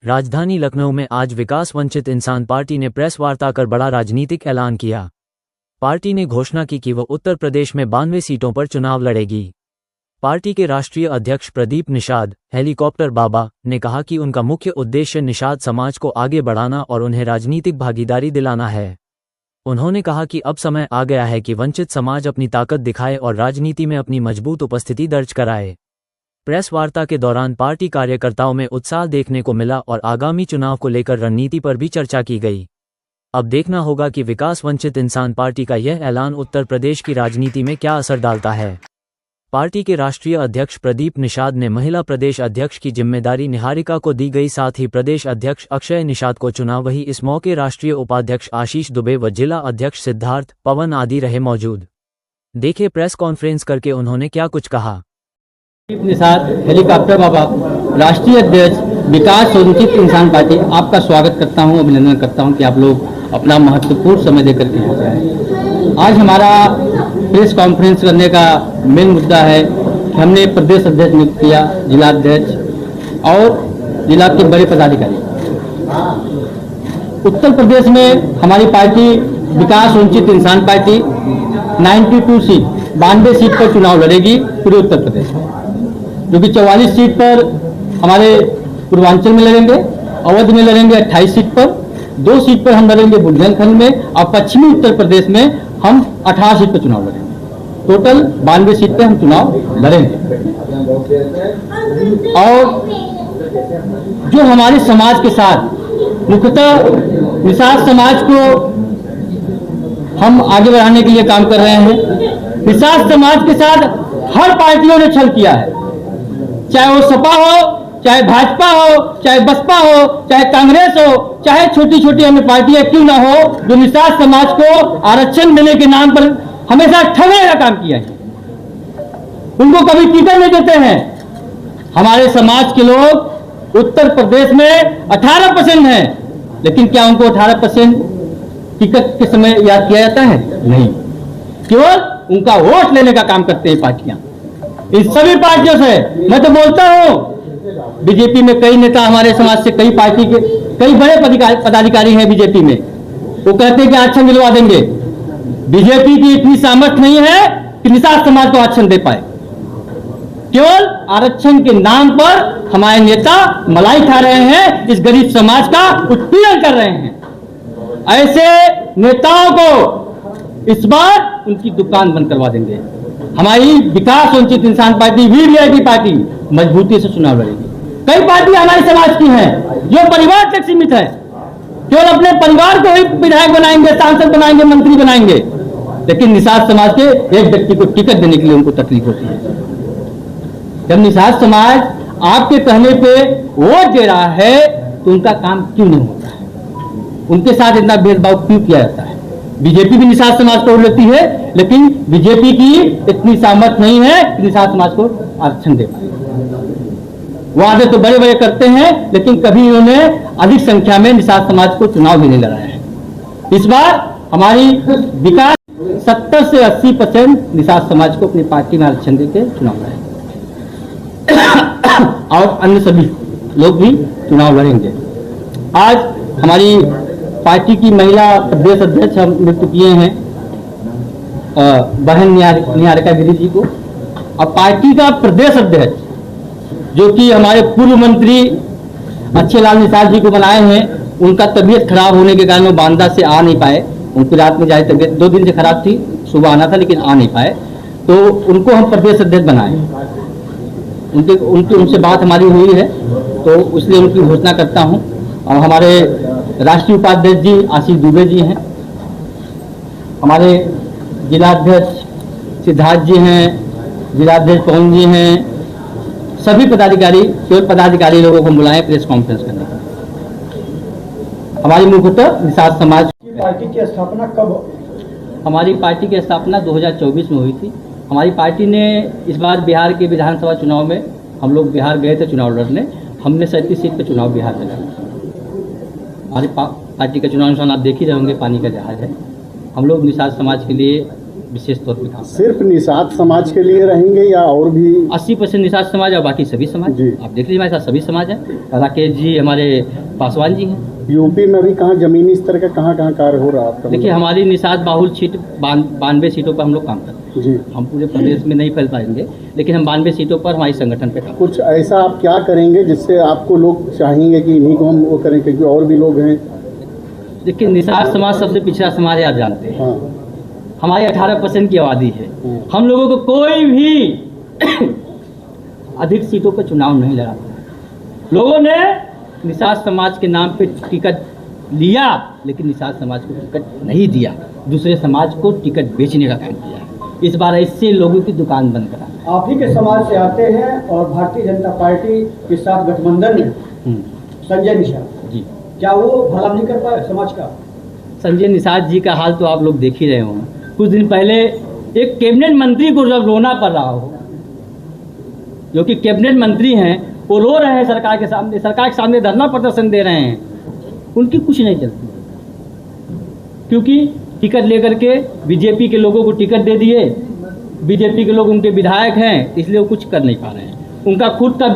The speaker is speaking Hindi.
राजधानी लखनऊ में आज विकास वंचित इंसान पार्टी ने प्रेस वार्ता कर बड़ा राजनीतिक ऐलान किया। पार्टी ने घोषणा की कि वह उत्तर प्रदेश में 92 सीटों पर चुनाव लड़ेगी। पार्टी के राष्ट्रीय अध्यक्ष प्रदीप निषाद, हेलीकॉप्टर बाबा, ने कहा कि उनका मुख्य उद्देश्य निषाद समाज को आगे बढ़ाना और उन्हें राजनीतिक भागीदारी दिलाना है। उन्होंने कहा कि अब समय आ गया है कि वंचित समाज अपनी ताकत दिखाए और राजनीति में अपनी मजबूत उपस्थिति दर्ज कराए। प्रेस वार्ता के दौरान पार्टी कार्यकर्ताओं में उत्साह देखने को मिला और आगामी चुनाव को लेकर रणनीति पर भी चर्चा की गई। अब देखना होगा कि विकास वंचित इंसान पार्टी का यह ऐलान उत्तर प्रदेश की राजनीति में क्या असर डालता है। पार्टी के राष्ट्रीय अध्यक्ष प्रदीप निषाद ने महिला प्रदेश अध्यक्ष की जिम्मेदारी निहारिका को दी गई, साथ ही प्रदेश अध्यक्ष अक्षय निषाद को चुना। वहीं इस मौके राष्ट्रीय उपाध्यक्ष आशीष दुबे व जिला अध्यक्ष सिद्धार्थ पवन आदि रहे मौजूद। देखे प्रेस कॉन्फ्रेंस करके उन्होंने क्या कुछ कहा। निषाद, हेलीकॉप्टर बाबा, राष्ट्रीय अध्यक्ष विकास वंचित इंसान पार्टी, आपका स्वागत करता हूं, अभिनंदन करता हूं कि आप लोग अपना महत्वपूर्ण समय देकर के यहाँ आए। आज हमारा प्रेस कॉन्फ्रेंस करने का मेन मुद्दा है कि हमने प्रदेश अध्यक्ष नियुक्त किया, जिला अध्यक्ष और जिला के बड़े पदाधिकारी। उत्तर प्रदेश में हमारी पार्टी विकास वंचित इंसान पार्टी 92 सीट पर चुनाव लड़ेगी पूरे उत्तर प्रदेश में, जो कि 44 सीट पर हमारे पूर्वांचल में लड़ेंगे, अवध में लड़ेंगे 28 सीट पर, 2 सीट पर हम लड़ेंगे बुंदेलखंड में और पश्चिमी उत्तर प्रदेश में हम 18 सीट पर चुनाव लड़ेंगे। टोटल 92 सीट पर हम चुनाव लड़ेंगे। और जो हमारे समाज के साथ मुख्यतः निषाद समाज को हम आगे बढ़ाने के लिए काम कर रहे हैं। निषाद समाज के साथ हर पार्टियों ने छल किया है, चाहे वो सपा हो, चाहे भाजपा हो, चाहे बसपा हो, चाहे कांग्रेस हो, चाहे छोटी छोटी अन्य पार्टियां क्यों ना हो, जो निषाद समाज को आरक्षण देने के नाम पर हमेशा ठगने का काम किया है। उनको कभी टिकट नहीं देते हैं। हमारे समाज के लोग उत्तर प्रदेश में 18% हैं, लेकिन क्या उनको 18% टिकट के समय याद किया जाता है? नहीं, केवल उनका वोट लेने का काम करते हैं पार्टियां। इस सभी पार्टियों से मैं तो बोलता हूं, बीजेपी में कई नेता हमारे समाज से, कई पार्टी के कई बड़े पदाधिकारी हैं बीजेपी में, वो कहते हैं कि आरक्षण दिलवा देंगे। बीजेपी की इतनी सामर्थ्य नहीं है कि निषाद समाज को आरक्षण दे पाए। केवल आरक्षण के नाम पर हमारे नेता मलाई खा रहे हैं, इस गरीब समाज का उत्पीड़न कर रहे हैं। ऐसे नेताओं को इस बार उनकी दुकान बंद करवा देंगे। हमारी विकास वंचित इंसान पार्टी वीवीआईपी पार्टी मजबूती से चुनाव लड़ेगी। कई पार्टियां हमारे समाज की हैं जो परिवार तक सीमित है, केवल अपने परिवार को ही विधायक बनाएंगे, सांसद बनाएंगे, मंत्री बनाएंगे, लेकिन निषाद समाज के एक व्यक्ति को टिकट देने के लिए उनको तकलीफ होती है। जब निषाद समाज आपके कहने पे वोट दे रहा है तो उनका काम क्यों नहीं होता है? उनके साथ इतना भेदभाव क्यों किया जाता है? बीजेपी भी निषाद समाज को वोट लेती है, लेकिन बीजेपी की इतनी सामर्थ्य नहीं है कि निषाद समाज को आरक्षण दे पाए। वादे तो बड़े बड़े करते हैं, लेकिन कभी उन्होंने अधिक संख्या में निषाद समाज को चुनाव भी नहीं लड़ाया है। इस बार हमारी विकास 70 से 80% निषाद समाज को अपनी पार्टी में आरक्षण देकर चुनाव लड़ेंगे और अन्य सभी लोग भी चुनाव लड़ेंगे। आज हमारी पार्टी की महिला प्रदेश अध्यक्ष हम नियुक्त किए हैं बहन निहारिका गिरी जी को, और पार्टी का प्रदेश अध्यक्ष जो कि हमारे पूर्व मंत्री अच्छेलाल निषाद जी को बनाए हैं। उनका तबीयत खराब होने के कारण वो बांदा से आ नहीं पाए, उनकी रात में जाए तबीयत 2 दिन से खराब थी, सुबह आना था लेकिन आ नहीं पाए, तो उनको हम प्रदेश अध्यक्ष बनाए। उनसे बात हमारी हुई है, तो इसलिए उनकी घोषणा करता हूँ। और हमारे राष्ट्रीय उपाध्यक्ष जी आशीष दुबे जी हैं, हमारे जिलाध्यक्ष सिद्धार्थ जी हैं, जिलाध्यक्ष पवन जी हैं, सभी पदाधिकारी, केवल पदाधिकारी लोगों को बुलाएं प्रेस कॉन्फ्रेंस करने के। हमारी मुख्यतः निषाद समाज की पार्टी की स्थापना कब? हमारी पार्टी की स्थापना 2024 में हुई थी। हमारी पार्टी ने इस बार बिहार के विधानसभा चुनाव में, हम लोग बिहार गए थे चुनाव लड़ने, हमने 37 सीट पर चुनाव बिहार में लड़ा। हमारी पार्टी का चुनाव निशान आप देख ही रहे होंगे, पानी का जहाज है। हम लोग निषाद समाज के लिए विशेष तौर पे काम सिर्फ निषाद समाज के लिए रहेंगे या और भी? 80% निषाद समाज और बाकी सभी समाज। जी। आप देख लीजिए हमारे साथ सभी समाज हैं। राकेश जी हमारे पासवान जी हैं। यूपी में भी कहाँ जमीनी स्तर का कहाँ कार्य हो रहा है आपका? देखिए हमारी निषाद बाहुल सीट 92 सीटों पर हम लोग काम करते हैं। जी। हम पूरे प्रदेश में नहीं फैल पाएंगे, लेकिन हम 92 सीटों पर हमारी संगठन पे काम। कुछ ऐसा आप क्या करेंगे जिससे आपको लोग चाहेंगे कि इन्हीं को हम वो करें, क्योंकि और भी लोग हैं? देखिए निषाद समाज सबसे पिछड़ा समाज है, आप जानते हैं। हाँ। हमारी 18% की आबादी है। हाँ। हम लोगों को कोई भी अधिक सीटों पर चुनाव नहीं लड़ा। लोगों ने निषाद समाज के नाम पे टिकट लिया, लेकिन निषाद समाज को टिकट नहीं दिया, दूसरे समाज को टिकट बेचने का काम किया। इस बार ऐसे लोगों की दुकान बंद करा। आप ही के समाज से आते हैं और भारतीय जनता पार्टी के साथ गठबंधन में संजय निषाद जी, क्या वो भला नहीं कर पाए समाज का? संजय निषाद जी का हाल तो आप लोग देख ही रहे होंगे। कुछ दिन पहले एक कैबिनेट मंत्री को जब रोना पड़ रहा हो, जो कि कैबिनेट मंत्री हैं, वो रो रहे हैं सरकार के सामने धरना प्रदर्शन दे रहे हैं, उनकी कुछ नहीं चलती, क्योंकि टिकट लेकर के बीजेपी के लोगों को टिकट दे दिए। बीजेपी के लोग उनके विधायक हैं, इसलिए वो कुछ कर नहीं पा रहे हैं। उनका खुद का